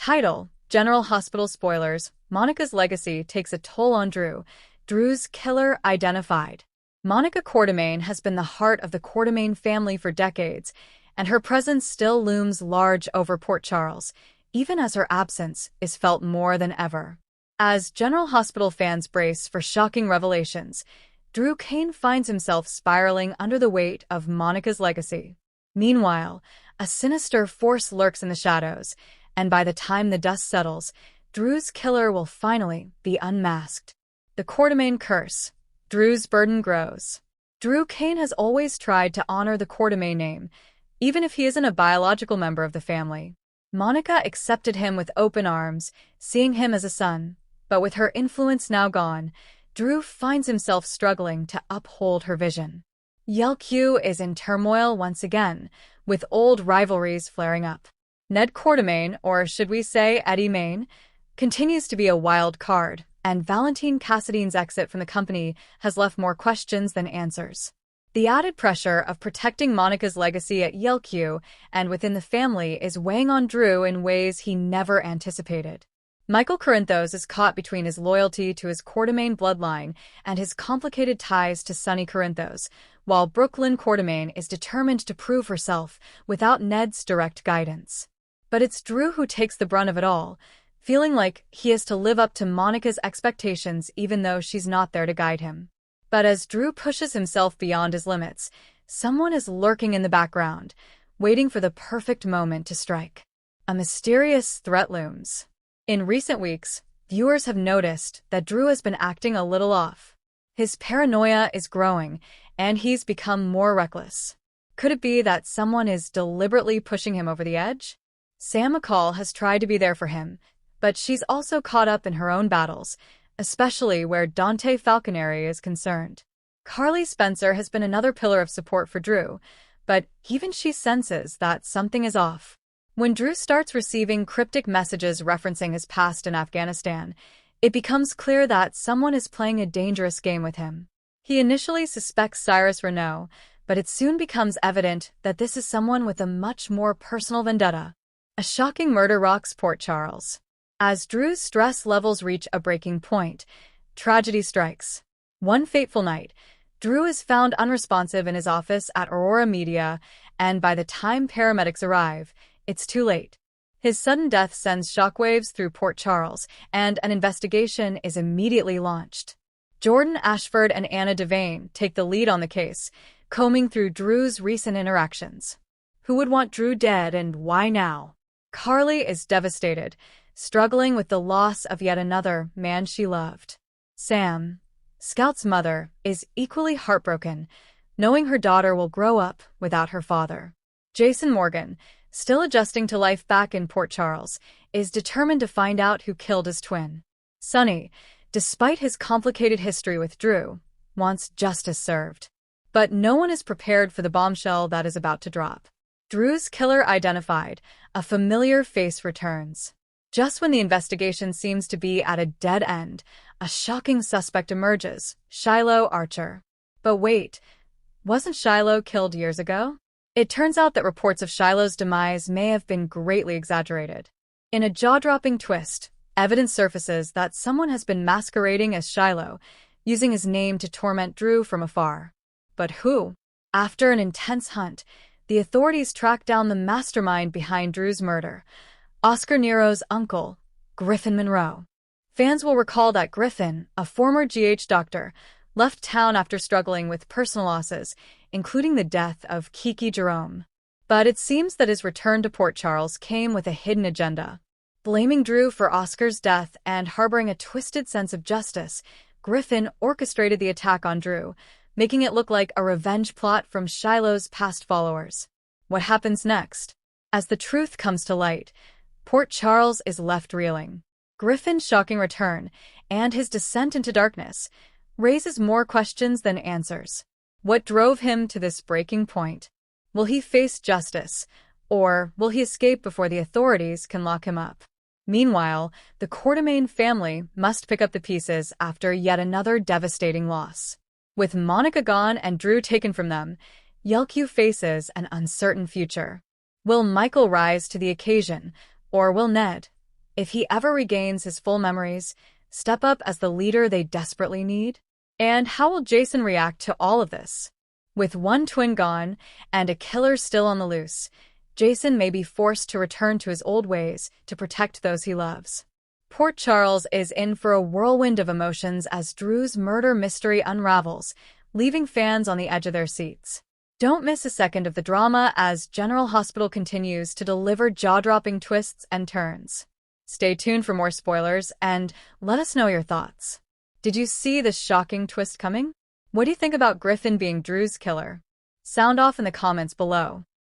Title: General Hospital spoilers. Monica's legacy takes a toll on Drew. Drew's killer identified. Monica Quartermain has been the heart of the Quartermain family for decades, and her presence still looms large over Port Charles, even as her absence is felt more than ever. As General Hospital fans brace for shocking revelations, Drew Kane finds himself spiraling under the weight of Monica's legacy. Meanwhile, a sinister force lurks in the shadows, and by the time the dust settles, Drew's killer will finally be unmasked. The Quartermain curse. Drew's burden grows. Drew Kane has always tried to honor the Quartermain name, even if he isn't a biological member of the family. Monica accepted him with open arms, seeing him as a son, but with her influence now gone, Drew finds himself struggling to uphold her vision. Yelq is in turmoil once again, with old rivalries flaring up. Ned Quartermain, or should we say Eddie Main, continues to be a wild card, and Valentine Cassidy's exit from the company has left more questions than answers. The added pressure of protecting Monica's legacy at Yelq and within the family is weighing on Drew in ways he never anticipated. Michael Corinthos is caught between his loyalty to his Quartermain bloodline and his complicated ties to Sonny Corinthos, while Brooklyn Quartermain is determined to prove herself without Ned's direct guidance. But it's Drew who takes the brunt of it all, feeling like he has to live up to Monica's expectations even though she's not there to guide him. But as Drew pushes himself beyond his limits, someone is lurking in the background, waiting for the perfect moment to strike. A mysterious threat looms. In recent weeks, viewers have noticed that Drew has been acting a little off. His paranoia is growing, and he's become more reckless. Could it be that someone is deliberately pushing him over the edge? Sam McCall has tried to be there for him, but she's also caught up in her own battles, especially where Dante Falconeri is concerned. Carly Spencer has been another pillar of support for Drew, but even she senses that something is off. When Drew starts receiving cryptic messages referencing his past in Afghanistan, it becomes clear that someone is playing a dangerous game with him. He initially suspects Cyrus Renaud, but it soon becomes evident that this is someone with a much more personal vendetta. A shocking murder rocks Port Charles. As Drew's stress levels reach a breaking point, tragedy strikes. One fateful night, Drew is found unresponsive in his office at Aurora Media, and by the time paramedics arrive, it's too late. His sudden death sends shockwaves through Port Charles, and an investigation is immediately launched. Jordan Ashford and Anna Devane take the lead on the case, combing through Drew's recent interactions. Who would want Drew dead and why now? Carly is devastated, struggling with the loss of yet another man she loved. Sam, Scout's mother, is equally heartbroken, knowing her daughter will grow up without her father. Jason Morgan, still adjusting to life back in Port Charles, is determined to find out who killed his twin. Sonny, despite his complicated history with Drew, wants justice served. But no one is prepared for the bombshell that is about to drop. Drew's killer identified, a familiar face returns. Just when the investigation seems to be at a dead end, a shocking suspect emerges, Shiloh Archer. But wait, wasn't Shiloh killed years ago? It turns out that reports of Shiloh's demise may have been greatly exaggerated. In a jaw-dropping twist, evidence surfaces that someone has been masquerading as Shiloh, using his name to torment Drew from afar. But who? After an intense hunt, the authorities track down the mastermind behind Drew's murder, Oscar Nero's uncle, Griffin Monroe. Fans will recall that Griffin, a former GH doctor, left town after struggling with personal losses, including the death of Kiki Jerome. But it seems that his return to Port Charles came with a hidden agenda. Blaming Drew for Oscar's death and harboring a twisted sense of justice, Griffin orchestrated the attack on Drew, making it look like a revenge plot from Shiloh's past followers. What happens next? As the truth comes to light, Port Charles is left reeling. Griffin's shocking return, and his descent into darkness, raises more questions than answers. What drove him to this breaking point? Will he face justice, or will he escape before the authorities can lock him up? Meanwhile, the Quartermain family must pick up the pieces after yet another devastating loss. With Monica gone and Drew taken from them, Yelq faces an uncertain future. Will Michael rise to the occasion, or will Ned, If he ever regains his full memories, step up as the leader they desperately need? And how will Jason react to all of this? With one twin gone and a killer still on the loose, Jason may be forced to return to his old ways to protect those he loves. Port Charles is in for a whirlwind of emotions as Drew's murder mystery unravels, leaving fans on the edge of their seats. Don't miss a second of the drama as General Hospital continues to deliver jaw-dropping twists and turns. Stay tuned for more spoilers and let us know your thoughts. Did you see this shocking twist coming? What do you think about Griffin being Drew's killer? Sound off in the comments below.